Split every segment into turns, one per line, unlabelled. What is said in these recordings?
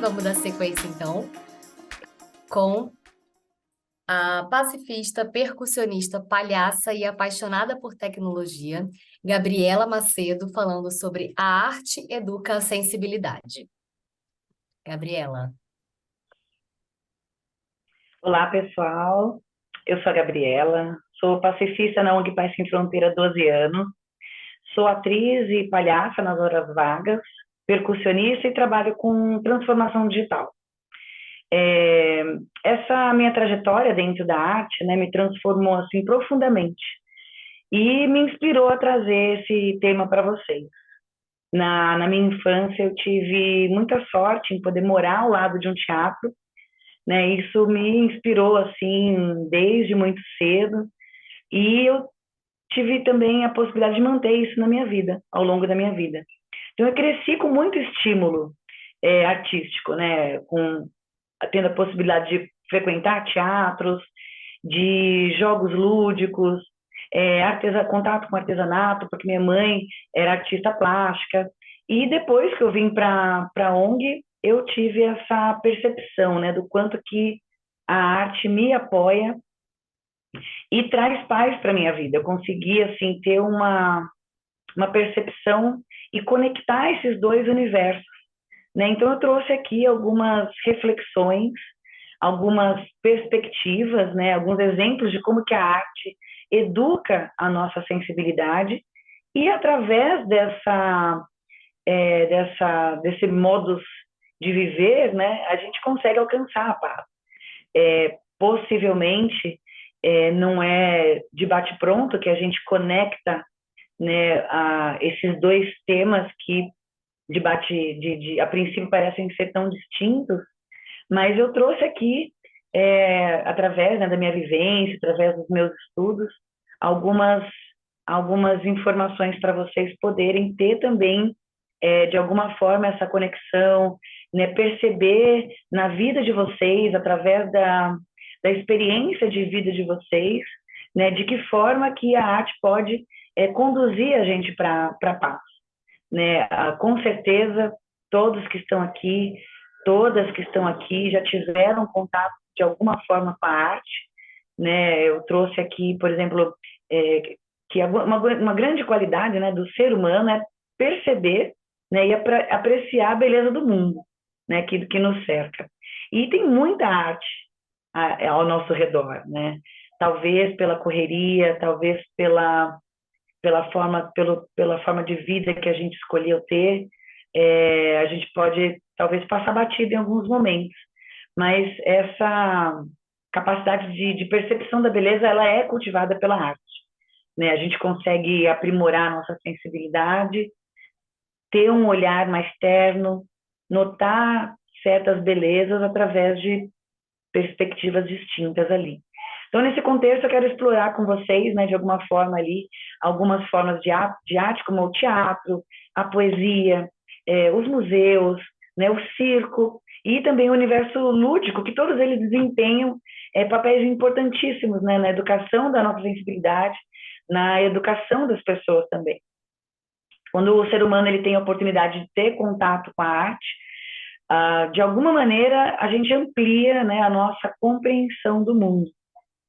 vamos dar sequência então com a pacifista, percussionista, palhaça e apaixonada por tecnologia, Gabriela Macedo, falando sobre a arte educa a sensibilidade. Gabriela.
Olá, pessoal. Eu sou a Gabriela, sou pacifista na ONG Paz Sem Fronteira há 12 anos, sou atriz e palhaça nas horas vagas, percussionista e trabalho com transformação digital. É, Essa minha trajetória dentro da arte, né, me transformou assim profundamente e me inspirou a trazer esse tema para vocês. Na minha infância, eu tive muita sorte em poder morar ao lado de um teatro, né? Isso me inspirou assim desde muito cedo e eu tive também a possibilidade de manter isso na minha vida, ao longo da minha vida. Então eu cresci com muito estímulo artístico, né? Tendo a possibilidade de frequentar teatros, de jogos lúdicos, contato com artesanato, porque minha mãe era artista plástica. E depois que eu vim para a ONG, eu tive essa percepção, né, do quanto que a arte me apoia e traz paz para minha vida. Eu consegui assim ter uma percepção e conectar esses dois universos, né? Então eu trouxe aqui algumas reflexões, algumas perspectivas, né, alguns exemplos de como que a arte educa a nossa sensibilidade e através desse modus de viver, né, a gente consegue alcançar a paz. Possivelmente não é de bate-pronto que a gente conecta, né, esses dois temas que a princípio parecem ser tão distintos, mas eu trouxe aqui, através, né, da minha vivência, através dos meus estudos, algumas, algumas informações para vocês poderem ter também, de alguma forma, essa conexão, né, perceber na vida de vocês, através da experiência de vida de vocês, né, de que forma que a arte pode conduzir a gente para a paz, né? Com certeza, todos que estão aqui, todas que estão aqui já tiveram contato de alguma forma com a arte, né? Eu trouxe aqui, por exemplo, que uma grande qualidade, né, do ser humano é perceber, né, e apreciar a beleza do mundo, né, que nos cerca. E tem muita arte ao nosso redor, né? Talvez pela correria, talvez pela forma de vida que a gente escolheu ter, a gente pode talvez passar batido em alguns momentos, mas essa capacidade de percepção da beleza, ela é cultivada pela arte, né? A gente consegue aprimorar a nossa sensibilidade, ter um olhar mais terno, notar certas belezas através de perspectivas distintas ali. Então, nesse contexto, eu quero explorar com vocês, né, de alguma forma ali, algumas formas de arte, como o teatro, a poesia, os museus, né, o circo e também o universo lúdico, que todos eles desempenham papéis importantíssimos, né, na educação da nossa sensibilidade, na educação das pessoas também. Quando o ser humano ele tem a oportunidade de ter contato com a arte, de alguma maneira a gente amplia, né, a nossa compreensão do mundo.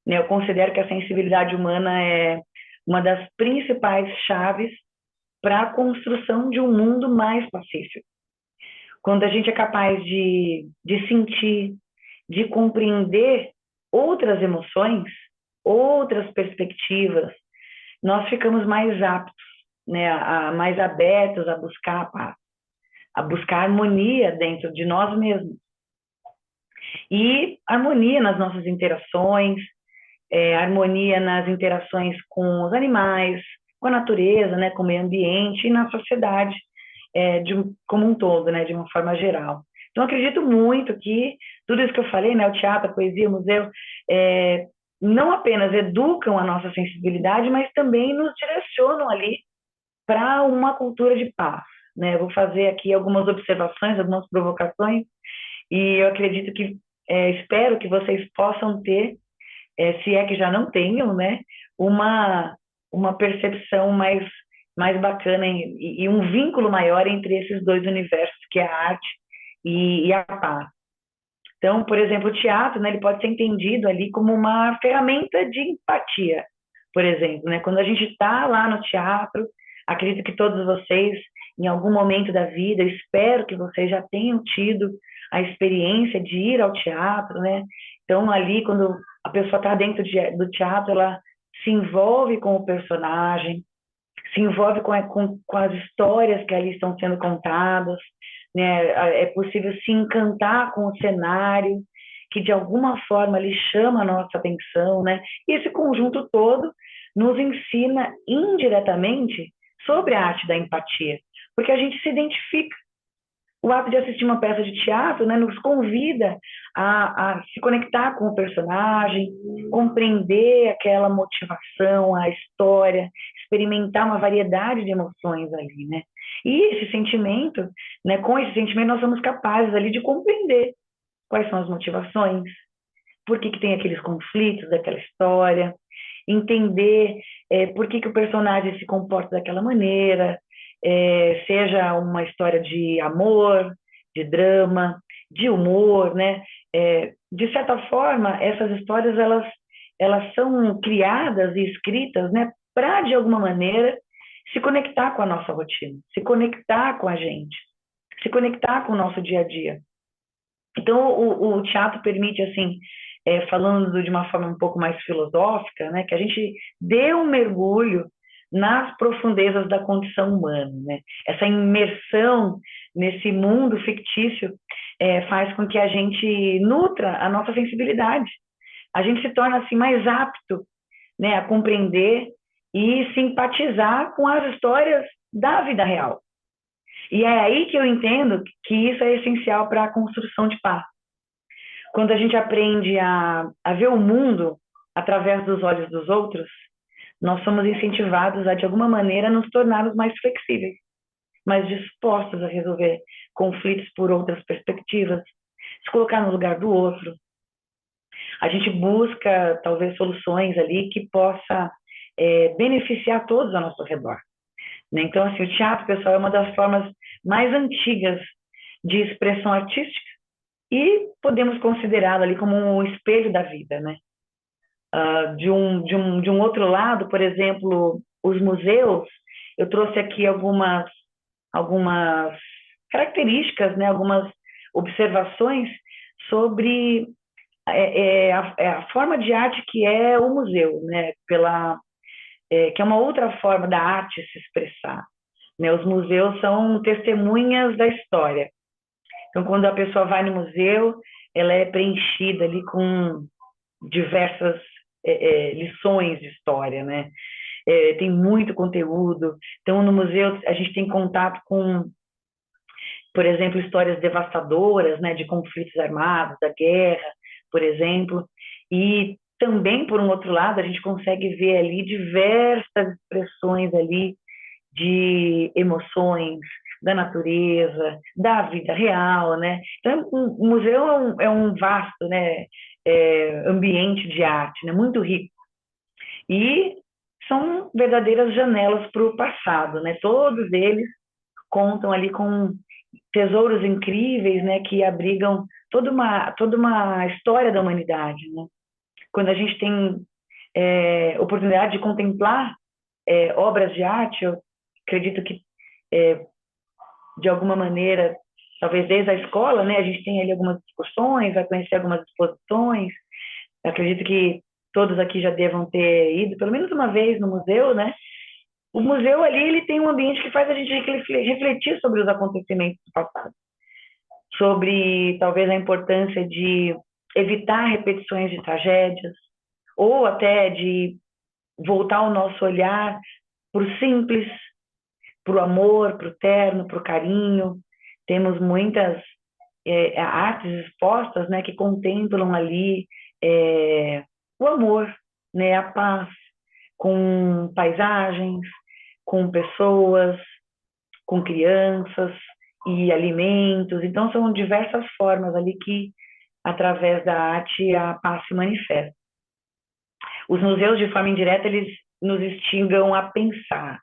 Eu considero que a sensibilidade humana é uma das principais chaves para a construção de um mundo mais pacífico. Quando a gente é capaz de sentir, de compreender outras emoções, outras perspectivas, nós ficamos mais aptos, né, mais abertos a buscar a paz, a buscar harmonia dentro de nós mesmos. E harmonia nas nossas interações, harmonia nas interações com os animais, com a natureza, né, com o meio ambiente e na sociedade como um todo, né, de uma forma geral. Então, acredito muito que tudo isso que eu falei, né, o teatro, a poesia, o museu, não apenas educam a nossa sensibilidade, mas também nos direcionam ali para uma cultura de paz, né? Eu vou fazer aqui algumas observações, algumas provocações, e eu acredito que, espero que vocês possam ter, se é que já não tenham, né, uma, uma percepção mais bacana e um vínculo maior entre esses dois universos, que é a arte e a paz. Então, por exemplo, o teatro, né, ele pode ser entendido ali como uma ferramenta de empatia, por exemplo, né? Quando a gente está lá no teatro, acredito que todos vocês, em algum momento da vida, eu espero que vocês já tenham tido a experiência de ir ao teatro, né? Então, ali, quando a pessoa está dentro do teatro, ela se envolve com o personagem, se envolve com as histórias que ali estão sendo contadas, né? É possível se encantar com o cenário, que de alguma forma ele chama a nossa atenção, né? E esse conjunto todo nos ensina indiretamente sobre a arte da empatia, porque a gente se identifica. O ato de assistir uma peça de teatro, né, nos convida a se conectar com o personagem, compreender aquela motivação, a história, experimentar uma variedade de emoções ali, né? E esse sentimento, né, com esse sentimento nós somos capazes ali de compreender quais são as motivações, por que tem aqueles conflitos daquela história, entender por que o personagem se comporta daquela maneira, seja uma história de amor, de drama, de humor, né? De certa forma, essas histórias elas são criadas e escritas, né, para de alguma maneira se conectar com a nossa rotina, se conectar com a gente, se conectar com o nosso dia a dia. Então, o teatro permite, assim, falando de uma forma um pouco mais filosófica, né, que a gente dê um mergulho nas profundezas da condição humana, né? Essa imersão nesse mundo fictício faz com que a gente nutra a nossa sensibilidade. A gente se torna, assim, mais apto, né, a compreender e simpatizar com as histórias da vida real. E é aí que eu entendo que isso é essencial para a construção de paz. Quando a gente aprende a ver o mundo através dos olhos dos outros, nós somos incentivados a, de alguma maneira, nos tornarmos mais flexíveis, mais dispostos a resolver conflitos por outras perspectivas, se colocar no lugar do outro. A gente busca, talvez, soluções ali que possa beneficiar todos ao nosso redor. Né? Então, assim, o teatro, pessoal, é uma das formas mais antigas de expressão artística e podemos considerá-lo ali como um espelho da vida, né? De um outro lado, por exemplo, os museus, eu trouxe aqui algumas características, né? Algumas observações sobre a forma de arte que é o museu, né? Que é uma outra forma da arte se expressar. Né? Os museus são testemunhas da história. Então, quando a pessoa vai no museu, ela é preenchida ali com diversas lições de história, né? Tem muito conteúdo. Então, no museu, a gente tem contato com, por exemplo, histórias devastadoras, né, de conflitos armados, da guerra, por exemplo. E também, por um outro lado, a gente consegue ver ali diversas expressões ali de emoções, da natureza, da vida real, né? Então, o museu é um vasto, né, ambiente de arte, né, muito rico. E são verdadeiras janelas para o passado, né? Todos eles contam ali com tesouros incríveis, né, que abrigam toda uma história da humanidade, né? Quando a gente tem oportunidade de contemplar obras de arte, eu acredito que de alguma maneira, talvez desde a escola, né, a gente tem ali algumas discussões, vai conhecer algumas exposições. Eu acredito que todos aqui já devam ter ido pelo menos uma vez no museu, né? O museu ali, ele tem um ambiente que faz a gente refletir sobre os acontecimentos do passado, sobre talvez a importância de evitar repetições de tragédias, ou até de voltar o nosso olhar para o simples, para o amor, para o terno, para o carinho. Temos muitas artes expostas, né, que contemplam ali o amor, né, a paz, com paisagens, com pessoas, com crianças e alimentos. Então, são diversas formas ali que, através da arte, a paz se manifesta. Os museus, de forma indireta, eles nos instigam a pensar.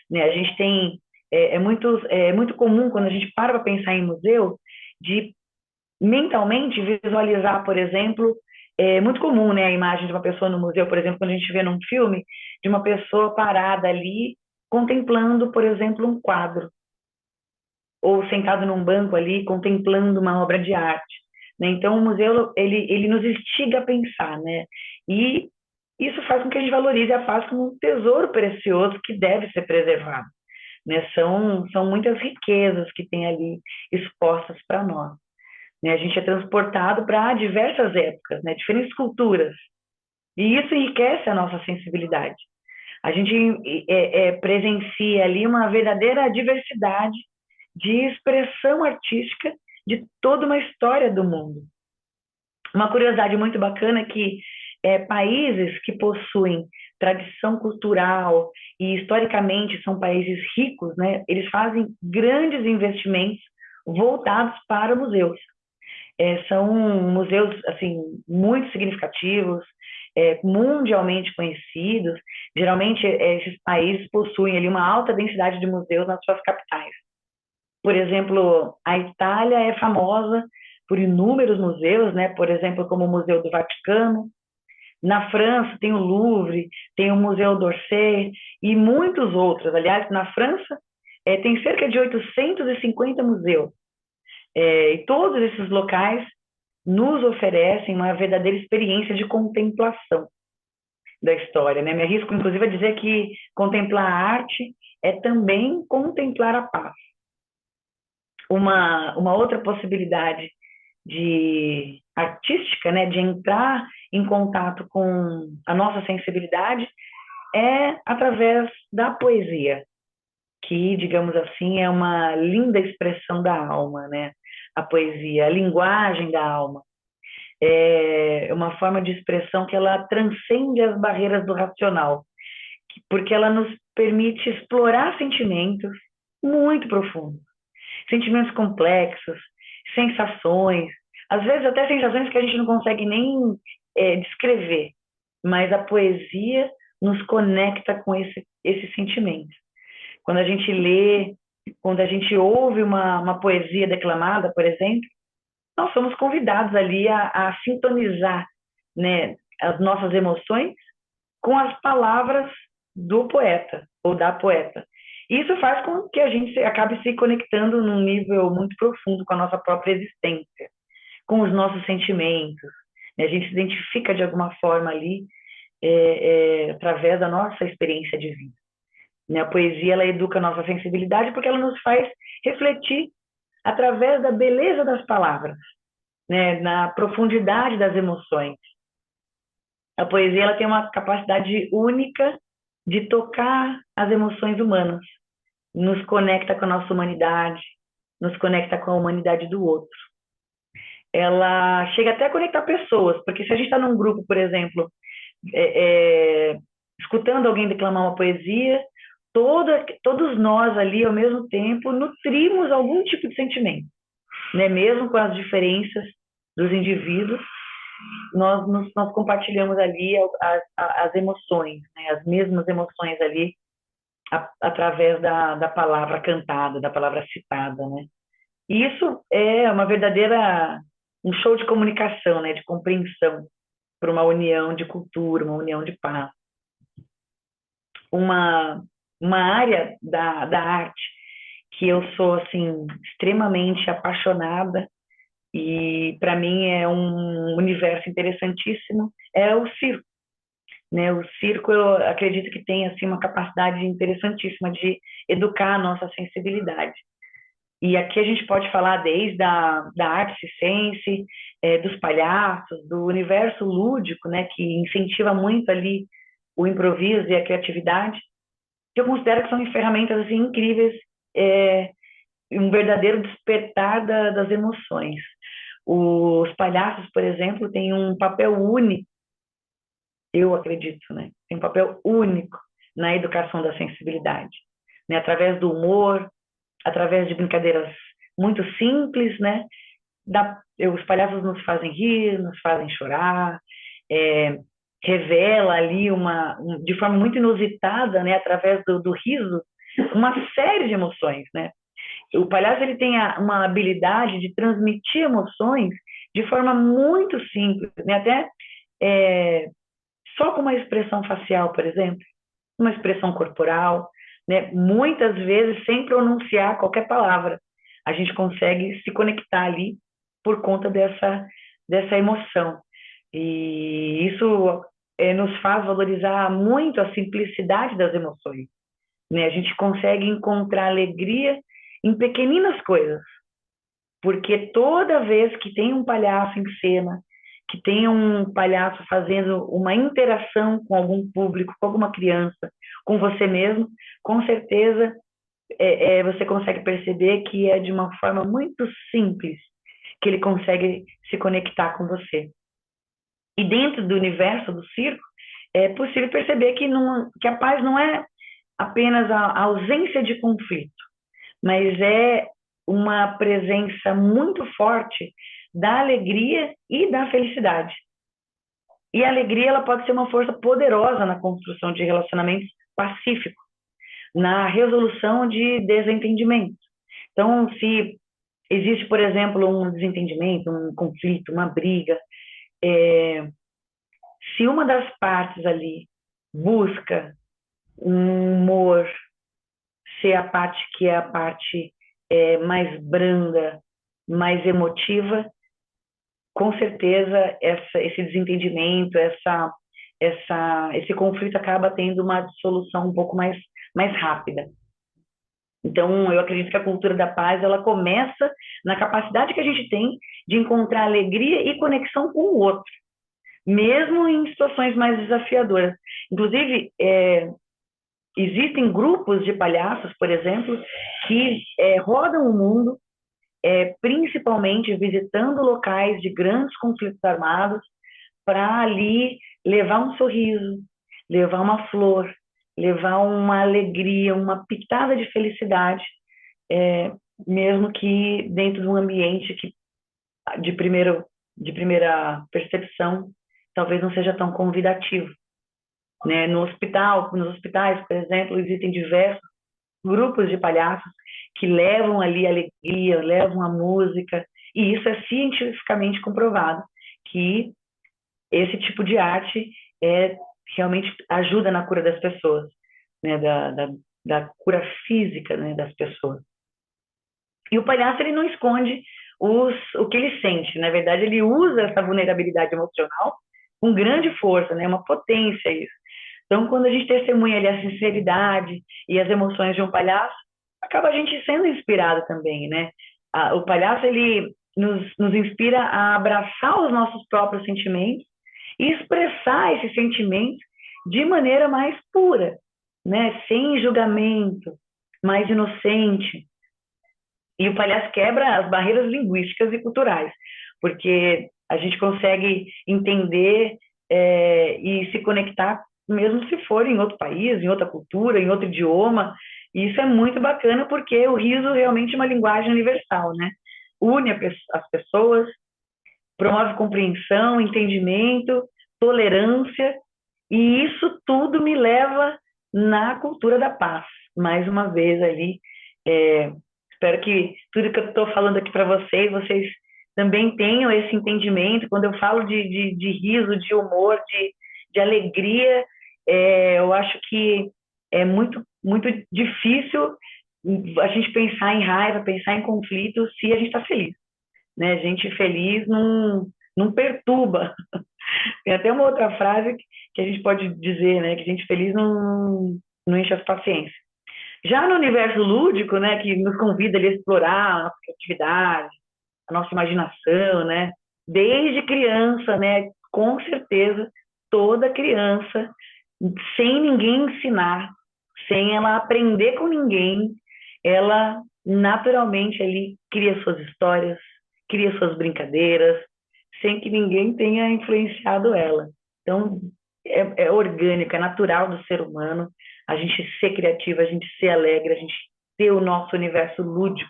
Né? A gente tem... É muito comum, quando a gente para pensar em museu, de mentalmente visualizar, por exemplo, é muito comum, né, a imagem de uma pessoa no museu, por exemplo, quando a gente vê num filme, de uma pessoa parada ali, contemplando, por exemplo, um quadro, ou sentado num banco ali, contemplando uma obra de arte, né? Então, o museu, ele nos instiga a pensar, né? E isso faz com que a gente valorize a paz como um tesouro precioso que deve ser preservado, né? São muitas riquezas que tem ali expostas para nós, né? A gente é transportado para diversas épocas, né? Diferentes culturas, e isso enriquece a nossa sensibilidade. A gente presencia ali uma verdadeira diversidade de expressão artística de toda uma história do mundo. Uma curiosidade muito bacana é que países que possuem tradição cultural e historicamente são países ricos, né, eles fazem grandes investimentos voltados para museus. São museus assim muito significativos, mundialmente conhecidos. Geralmente esses países possuem ali uma alta densidade de museus nas suas capitais. Por exemplo, a Itália é famosa por inúmeros museus, né? Por exemplo, como o Museu do Vaticano. Na França tem o Louvre, tem o Museu d'Orsay e muitos outros. Aliás, na França tem cerca de 850 museus. E todos esses locais nos oferecem uma verdadeira experiência de contemplação da história, né? Me arrisco, inclusive, a dizer que contemplar a arte é também contemplar a paz. Uma outra possibilidade de artística, né, de entrar em contato com a nossa sensibilidade é através da poesia, que, digamos assim, é uma linda expressão da alma, né? A poesia, a linguagem da alma. É uma forma de expressão que ela transcende as barreiras do racional, porque ela nos permite explorar sentimentos muito profundos, sentimentos complexos, sensações, às vezes até sensações que a gente não consegue nem descrever, mas a poesia nos conecta com esse sentimento. Quando a gente lê, quando a gente ouve uma poesia declamada, por exemplo, nós somos convidados ali a sintonizar, né, as nossas emoções com as palavras do poeta ou da poeta. Isso faz com que a gente acabe se conectando num nível muito profundo com a nossa própria existência, com os nossos sentimentos. A gente se identifica de alguma forma ali através da nossa experiência de vida. A poesia, ela educa a nossa sensibilidade porque ela nos faz refletir através da beleza das palavras, né, na profundidade das emoções. A poesia, ela tem uma capacidade única de tocar as emoções humanas, nos conecta com a nossa humanidade, nos conecta com a humanidade do outro. Ela chega até a conectar pessoas, porque se a gente está num grupo, por exemplo, escutando alguém declamar uma poesia, todos nós ali, ao mesmo tempo, nutrimos algum tipo de sentimento, né? Mesmo com as diferenças dos indivíduos, nós compartilhamos ali as emoções, né? As mesmas emoções ali, através da palavra cantada, da palavra citada, né? E isso é uma verdadeira um show de comunicação, né? De compreensão para uma união de cultura, uma união de paz. Uma área da arte que eu sou assim extremamente apaixonada e para mim é um universo interessantíssimo é o circo, né? O circo eu acredito que tem assim uma capacidade interessantíssima de educar a nossa sensibilidade. E aqui a gente pode falar desde da arte circense, dos palhaços, do universo lúdico, né, que incentiva muito ali o improviso e a criatividade, que eu considero que são ferramentas assim, incríveis, um verdadeiro despertar das emoções. Os palhaços, por exemplo, têm um papel único, eu acredito, né? Tem um papel único na educação da sensibilidade, né? Através do humor, através de brincadeiras muito simples, né? Os palhaços nos fazem rir, nos fazem chorar, revela ali de forma muito inusitada, né? Através do riso, uma série de emoções, né? O palhaço ele tem uma habilidade de transmitir emoções de forma muito simples, né? Até só com uma expressão facial, por exemplo, uma expressão corporal, né? Muitas vezes sem pronunciar qualquer palavra, a gente consegue se conectar ali por conta dessa emoção. E isso nos faz valorizar muito a simplicidade das emoções, né? A gente consegue encontrar alegria em pequeninas coisas, porque toda vez que tem um palhaço em cena, que tem um palhaço fazendo uma interação com algum público, com alguma criança, com você mesmo, com certeza você consegue perceber que é de uma forma muito simples que ele consegue se conectar com você. E dentro do universo do circo, é possível perceber que a paz não é apenas a ausência de conflito, mas é uma presença muito forte da alegria e da felicidade. E a alegria ela pode ser uma força poderosa na construção de relacionamentos pacíficos, na resolução de desentendimentos. Então, se existe, por exemplo, um desentendimento, um conflito, uma briga, se uma das partes ali busca um humor, ser a parte que é a parte mais branda, mais emotiva, com certeza esse desentendimento, esse conflito acaba tendo uma solução um pouco mais rápida. Então, eu acredito que a cultura da paz, ela começa na capacidade que a gente tem de encontrar alegria e conexão com o outro, mesmo em situações mais desafiadoras. Inclusive, existem grupos de palhaços, por exemplo, que rodam o mundo, principalmente visitando locais de grandes conflitos armados, para ali levar um sorriso, levar uma flor, levar uma alegria, uma pitada de felicidade, mesmo que dentro de um ambiente que, de primeira percepção, talvez não seja tão convidativo, né? Nos hospitais, por exemplo, existem diversos grupos de palhaços que levam ali a alegria, levam a música, e isso é cientificamente comprovado, que esse tipo de arte realmente ajuda na cura das pessoas, né? Da cura física, né? Das pessoas. E o palhaço, ele não esconde o que ele sente, na verdade, ele usa essa vulnerabilidade emocional com grande força, né? Uma potência isso. Então, quando a gente testemunha ali a sinceridade e as emoções de um palhaço, acaba a gente sendo inspirado também, né? O palhaço, ele nos inspira a abraçar os nossos próprios sentimentos e expressar esses sentimentos de maneira mais pura, né? Sem julgamento, mais inocente. E o palhaço quebra as barreiras linguísticas e culturais, porque a gente consegue entender e se conectar, mesmo se for em outro país, em outra cultura, em outro idioma. E isso é muito bacana, porque o riso realmente é uma linguagem universal, né? Une as pessoas, promove compreensão, entendimento, tolerância, e isso tudo me leva na cultura da paz. Mais uma vez ali, espero que tudo que eu estou falando aqui para vocês também tenham esse entendimento. Quando eu falo de riso, de humor, de alegria, eu acho que é muito, muito difícil a gente pensar em raiva, pensar em conflito, se a gente está feliz, né? Gente feliz não perturba. Tem até uma outra frase que a gente pode dizer, né? Que gente feliz não enche as paciências. Já no universo lúdico, né? Que nos convida ali a explorar a nossa criatividade, a nossa imaginação, né? Desde criança, né? Com certeza, toda criança, sem ninguém ensinar, sem ela aprender com ninguém, ela naturalmente ali cria suas histórias, cria suas brincadeiras, sem que ninguém tenha influenciado ela. Então, é orgânico, é natural do ser humano a gente ser criativo, a gente ser alegre, a gente ter o nosso universo lúdico,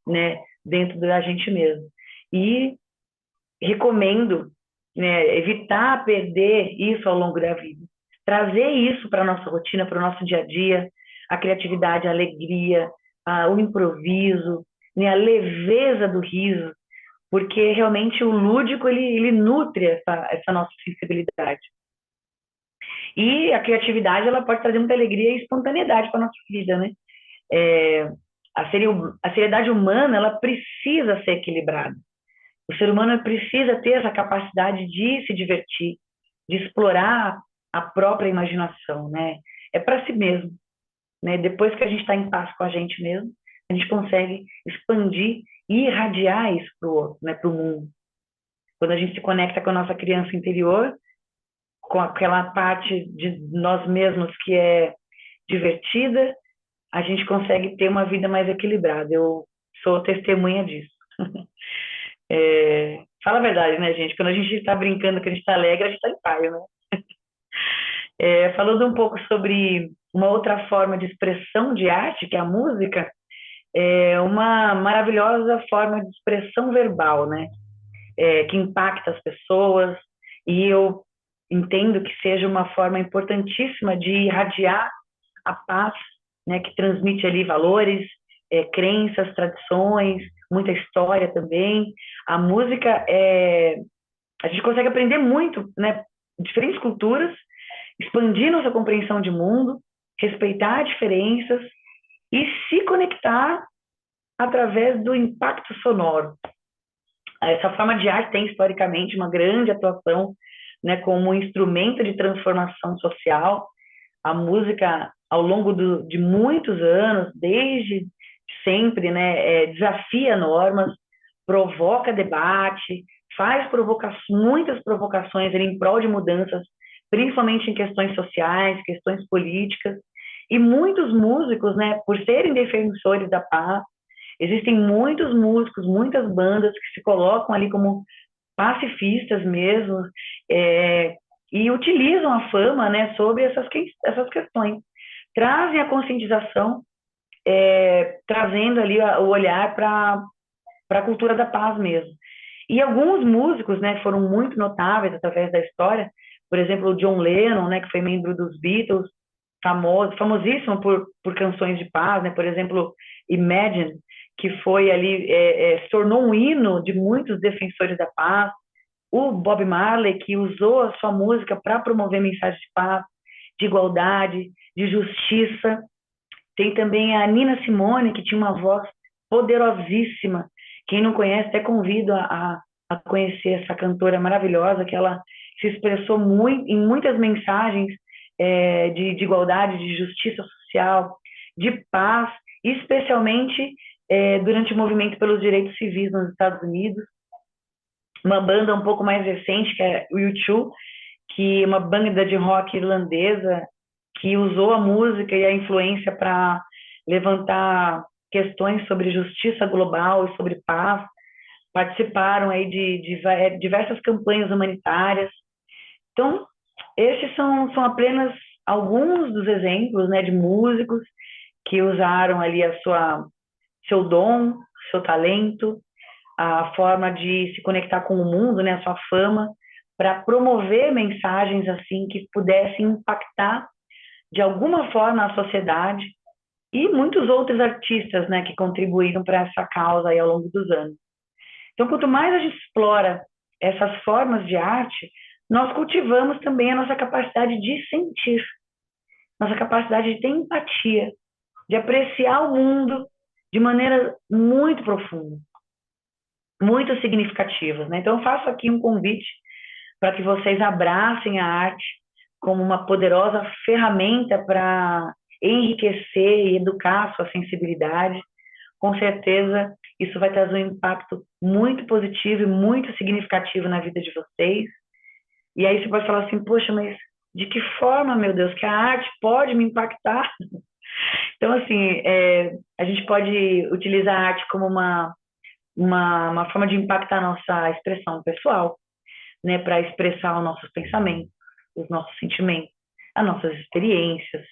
né, dentro da gente mesmo. E recomendo, né, evitar perder isso ao longo da vida. Trazer isso para a nossa rotina, para o nosso dia a dia, a criatividade, a alegria, o improviso, né, a leveza do riso, porque realmente o lúdico ele nutre essa nossa sensibilidade. E a criatividade ela pode trazer muita alegria e espontaneidade para a nossa vida, né? É, a seriedade humana ela precisa ser equilibrada. O ser humano precisa ter essa capacidade de se divertir, de explorar a própria imaginação, né? É para si mesmo, né? Depois que a gente está em paz com a gente mesmo, a gente consegue expandir e irradiar isso para o outro, né? Para o mundo. Quando a gente se conecta com a nossa criança interior, com aquela parte de nós mesmos que é divertida, a gente consegue ter uma vida mais equilibrada. Eu sou testemunha disso. Fala a verdade, né, gente? Quando a gente está brincando, que a gente está alegre, a gente está em paz, né? Falando um pouco sobre uma outra forma de expressão de arte, que é a música, é uma maravilhosa forma de expressão verbal, né? Que impacta as pessoas, e eu entendo que seja uma forma importantíssima de irradiar a paz, né? Que transmite ali valores, crenças, tradições, muita história também. A música a gente consegue aprender muito, né? Diferentes culturas, expandir nossa compreensão de mundo, respeitar diferenças e se conectar através do impacto sonoro. Essa forma de arte tem historicamente uma grande atuação, né, como um instrumento de transformação social. A música, ao longo de muitos anos, desde sempre, né, desafia normas, provoca debate, faz muitas provocações em prol de mudanças, principalmente em questões sociais, questões políticas. E muitos músicos, né, por serem defensores da paz, existem muitos músicos, muitas bandas que se colocam ali como pacifistas mesmo, e utilizam a fama, né, sobre essas questões. Trazem a conscientização, trazendo ali o olhar para a cultura da paz mesmo. E alguns músicos, né, foram muito notáveis através da história, por exemplo, o John Lennon, né, que foi membro dos Beatles, famosíssimo por canções de paz, né, por exemplo, Imagine, que foi ali, se tornou um hino de muitos defensores da paz, o Bob Marley, que usou a sua música para promover mensagens de paz, de igualdade, de justiça. Tem também a Nina Simone, que tinha uma voz poderosíssima. Quem não conhece, até convido a conhecer essa cantora maravilhosa, que ela se expressou muito, em muitas mensagens de igualdade, de justiça social, de paz, especialmente durante o movimento pelos direitos civis nos Estados Unidos. Uma banda um pouco mais recente, que é o U2, que é uma banda de rock irlandesa, que usou a música e a influência para levantar questões sobre justiça global e sobre paz. Participaram aí de diversas campanhas humanitárias. Então, esses são apenas alguns dos exemplos, né, de músicos que usaram ali seu dom, seu talento, a forma de se conectar com o mundo, né, a sua fama, para promover mensagens assim que pudessem impactar de alguma forma a sociedade, e muitos outros artistas, né, que contribuíram para essa causa aí ao longo dos anos. Então, quanto mais a gente explora essas formas de arte, nós cultivamos também a nossa capacidade de sentir, nossa capacidade de ter empatia, de apreciar o mundo de maneira muito profunda, muito significativa, né? Então, eu faço aqui um convite para que vocês abracem a arte como uma poderosa ferramenta para enriquecer e educar a sua sensibilidade. Com certeza, isso vai trazer um impacto muito positivo e muito significativo na vida de vocês. E aí você pode falar assim, poxa, mas de que forma, meu Deus, que a arte pode me impactar? Então, assim, a gente pode utilizar a arte como uma forma de impactar a nossa expressão pessoal, né, para expressar os nossos pensamentos, os nossos sentimentos, as nossas experiências.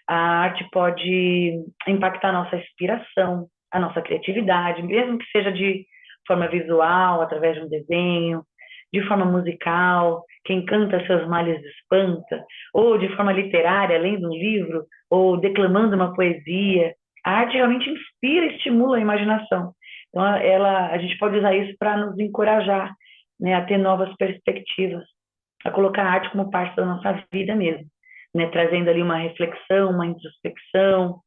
A arte pode impactar a nossa inspiração, a nossa criatividade, mesmo que seja de forma visual, através de um desenho, de forma musical, quem canta seus males espanta, ou de forma literária, lendo um livro, ou declamando uma poesia. A arte realmente inspira e estimula a imaginação. Então, a gente pode usar isso para nos encorajar, né, a ter novas perspectivas, a colocar a arte como parte da nossa vida mesmo, né, trazendo ali uma reflexão, uma introspecção,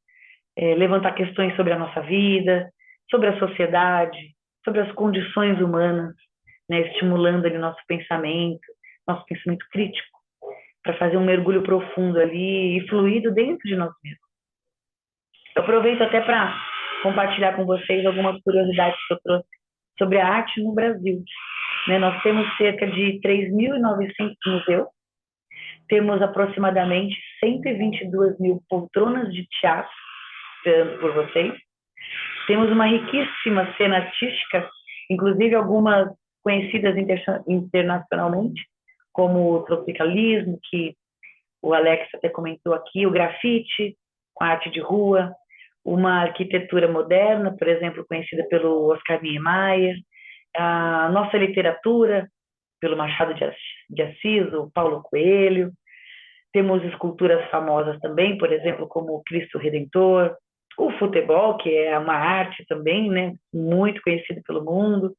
levantar questões sobre a nossa vida, sobre a sociedade, sobre as condições humanas, né, estimulando ali nosso pensamento crítico, para fazer um mergulho profundo ali e fluido dentro de nós mesmos. Eu aproveito até para compartilhar com vocês algumas curiosidades que eu trouxe sobre a arte no Brasil. Né, nós temos cerca de 3.900 museus, temos aproximadamente 122 mil poltronas de teatro esperando por vocês. Temos uma riquíssima cena artística, inclusive algumas conhecidas internacionalmente, como o tropicalismo, que o Alex até comentou aqui, o grafite, com a arte de rua, uma arquitetura moderna, por exemplo, conhecida pelo Oscar Niemeyer, a nossa literatura, pelo Machado de Assis, o Paulo Coelho. Temos esculturas famosas também, por exemplo, como o Cristo Redentor, o futebol, que é uma arte também, né, muito conhecida pelo mundo.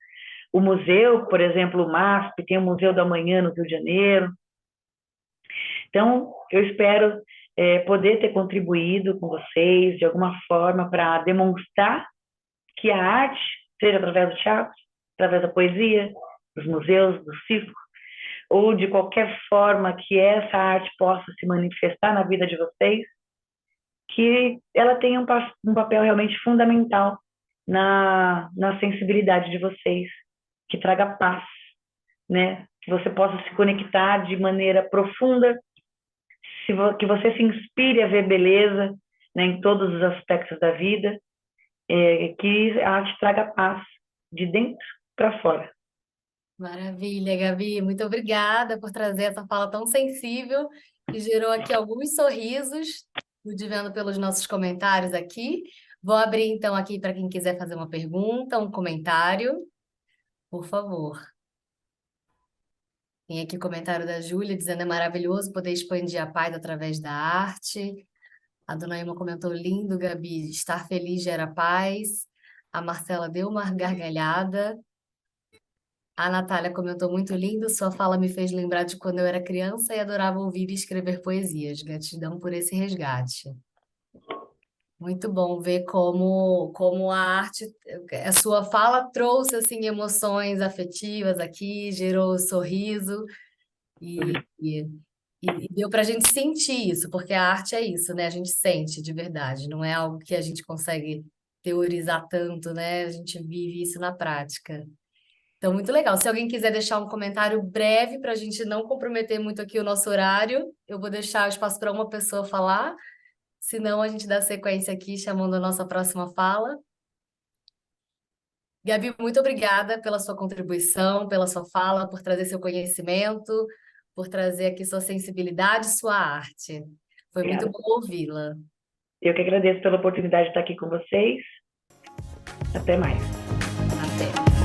O museu, por exemplo, o MASP, tem o Museu do Amanhã no Rio de Janeiro. Então, eu espero poder ter contribuído com vocês de alguma forma para demonstrar que a arte, seja através do teatro, através da poesia, dos museus, do circo, ou de qualquer forma que essa arte possa se manifestar na vida de vocês, que ela tenha um papel realmente fundamental na sensibilidade de vocês, que traga paz, né? Que você possa se conectar de maneira profunda, que você se inspire a ver beleza, né, em todos os aspectos da vida, que a arte traga paz de dentro para fora.
Maravilha, Gabi. Muito obrigada por trazer essa fala tão sensível que gerou aqui alguns sorrisos, pude vendo pelos nossos comentários aqui. Vou abrir então aqui para quem quiser fazer uma pergunta, um comentário, por favor. Tem aqui o comentário da Júlia dizendo: é maravilhoso poder expandir a paz através da arte. A dona Ilma comentou: lindo, Gabi, estar feliz gera paz. A Marcela deu uma gargalhada. A Natália comentou: muito lindo, sua fala me fez lembrar de quando eu era criança e adorava ouvir e escrever poesias. Gratidão por esse resgate. Muito bom ver como a arte, a sua fala trouxe assim emoções afetivas aqui, gerou sorriso e deu para a gente sentir isso, porque a arte é isso, né? A gente sente de verdade, não é algo que a gente consegue teorizar tanto, né? A gente vive isso na prática. Então, muito legal. Se alguém quiser deixar um comentário breve para a gente não comprometer muito aqui o nosso horário, eu vou deixar o espaço para uma pessoa falar, senão a gente dá sequência aqui chamando a nossa próxima fala. Gabi, muito obrigada pela sua contribuição, pela sua fala, por trazer seu conhecimento, por trazer aqui sua sensibilidade, sua arte. Foi muito
Obrigada.
bom ouvi-la.
Eu que agradeço pela oportunidade de estar aqui com vocês. Até mais.
Até.